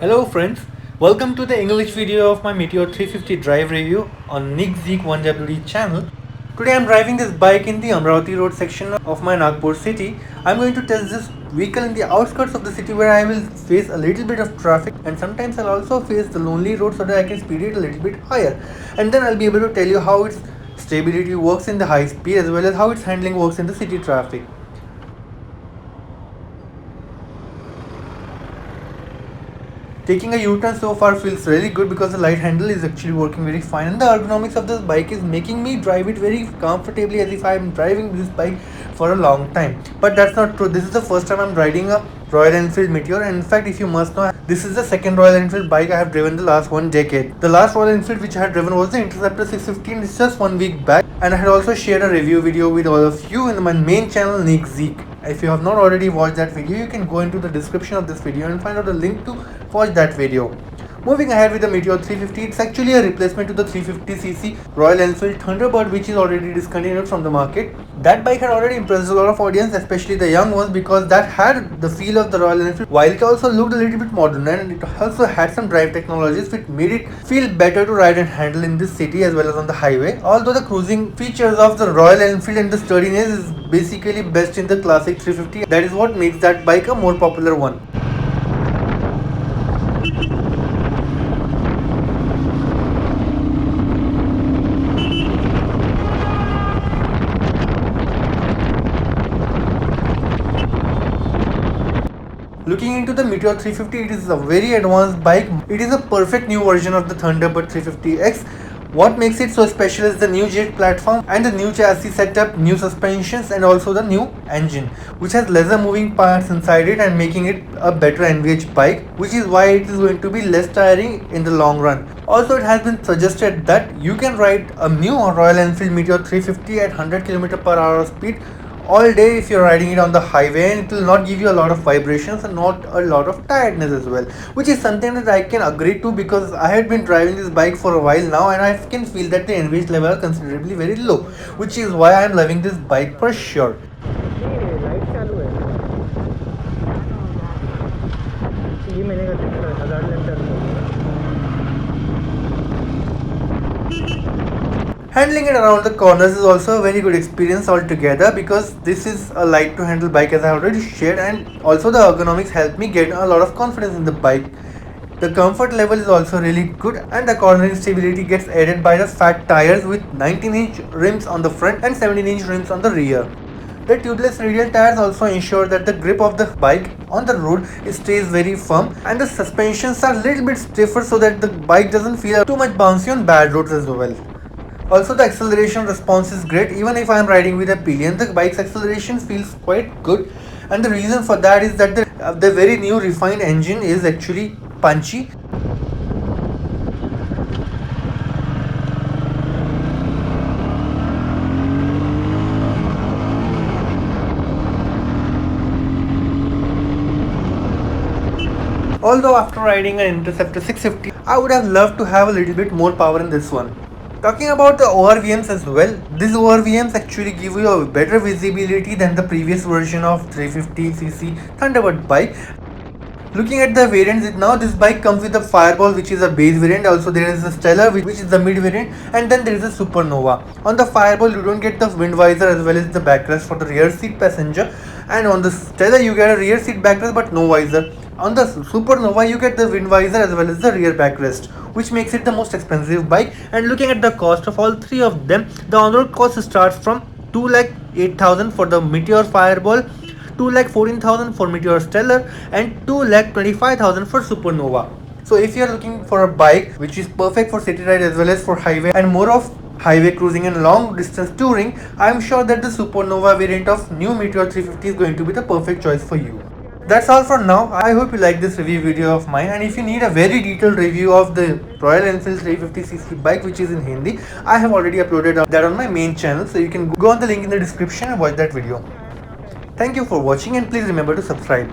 Hello friends, welcome to the English video of my Meteor 350 drive review on Nick Zeek 1WD channel. Today I'm driving this bike in the Amravati road section of my Nagpur city. I'm going to test this vehicle in the outskirts of the city where I will face a little bit of traffic, and sometimes I'll also face the lonely road so that I can speed it a little bit higher, and then I'll be able to tell you how its stability works in the high speed as well as how its handling works in the city traffic. Taking a U-turn so far feels really good because the light handle is actually working very fine, and the ergonomics of this bike is making me drive it very comfortably as if I am driving this bike for a long time. But that's not true. This is the first time I'm riding a Royal Enfield Meteor, and in fact, if you must know, this is the second Royal Enfield bike I have driven the last 1 decade. The last Royal Enfield which I had driven was the Interceptor 650, and it's just 1 week back, and I had also shared a review video with all of you in my main channel Nick Zeek. If you have not already watched that video, you can go into the description of this video and find out a link to watch that video. Moving ahead with the Meteor 350, it's actually a replacement to the 350cc Royal Enfield Thunderbird, which is already discontinued from the market. That bike had already impressed a lot of audience, especially the young ones, because that had the feel of the Royal Enfield, while it also looked a little bit modern, and it also had some drive technologies which made it feel better to ride and handle in this city as well as on the highway. Although the cruising features of the Royal Enfield and the sturdiness is basically best in the classic 350, that is what makes that bike a more popular one. Looking into the Meteor 350, it is a very advanced bike. It is a perfect new version of the Thunderbird 350X. What makes it so special is the new jet platform and the new chassis setup, new suspensions, and also the new engine, which has lesser moving parts inside it and making it a better NVH bike, which is why it is going to be less tiring in the long run. Also, it has been suggested that you can ride a new Royal Enfield Meteor 350 at 100 km/h speed all day if you're riding it on the highway, and it will not give you a lot of vibrations and not a lot of tiredness as well, which is something that I can agree to because I had been driving this bike for a while now, and I can feel that the NVH level are considerably very low, which is why I am loving this bike for sure. Handling it around the corners is also a very good experience altogether because this is a light to handle bike as I already shared, and also the ergonomics helped me get a lot of confidence in the bike. The comfort level is also really good, and the cornering stability gets added by the fat tires with 19-inch rims on the front and 17-inch rims on the rear. The tubeless radial tires also ensure that the grip of the bike on the road stays very firm, and the suspensions are a little bit stiffer so that the bike doesn't feel too much bouncy on bad roads as well. Also, the acceleration response is great. Even if I am riding with a pillion, the bike's acceleration feels quite good, and the reason for that is that the very new refined engine is actually punchy. Although after riding an Interceptor 650, I would have loved to have a little bit more power in this one. Talking about the ORVMs as well, these ORVMs actually give you a better visibility than the previous version of 350cc Thunderbird bike. Looking at the variants, now this bike comes with a Fireball, which is a base variant. Also there is a Stellar, which is the mid variant, and then there is a Supernova. On the Fireball you don't get the wind visor as well as the backrest for the rear seat passenger, and on the Stellar you get a rear seat backrest but no visor. On the Supernova you get the wind visor as well as the rear backrest, which makes it the most expensive bike. And looking at the cost of all three of them, the on-road cost starts from 2,08,000 for the Meteor Fireball, 2,14,000 for Meteor Stellar, and 2,25,000 for Supernova. So if you are looking for a bike which is perfect for city ride as well as for highway and more of highway cruising and long distance touring, I am sure that the Supernova variant of new Meteor 350 is going to be the perfect choice for you. That's all for now. I hope you like this review video of mine, and if you need a very detailed review of the Royal Enfield 350cc bike which is in Hindi, I have already uploaded that on my main channel, so you can go on the link in the description and watch that video. Thank you for watching, and please remember to subscribe.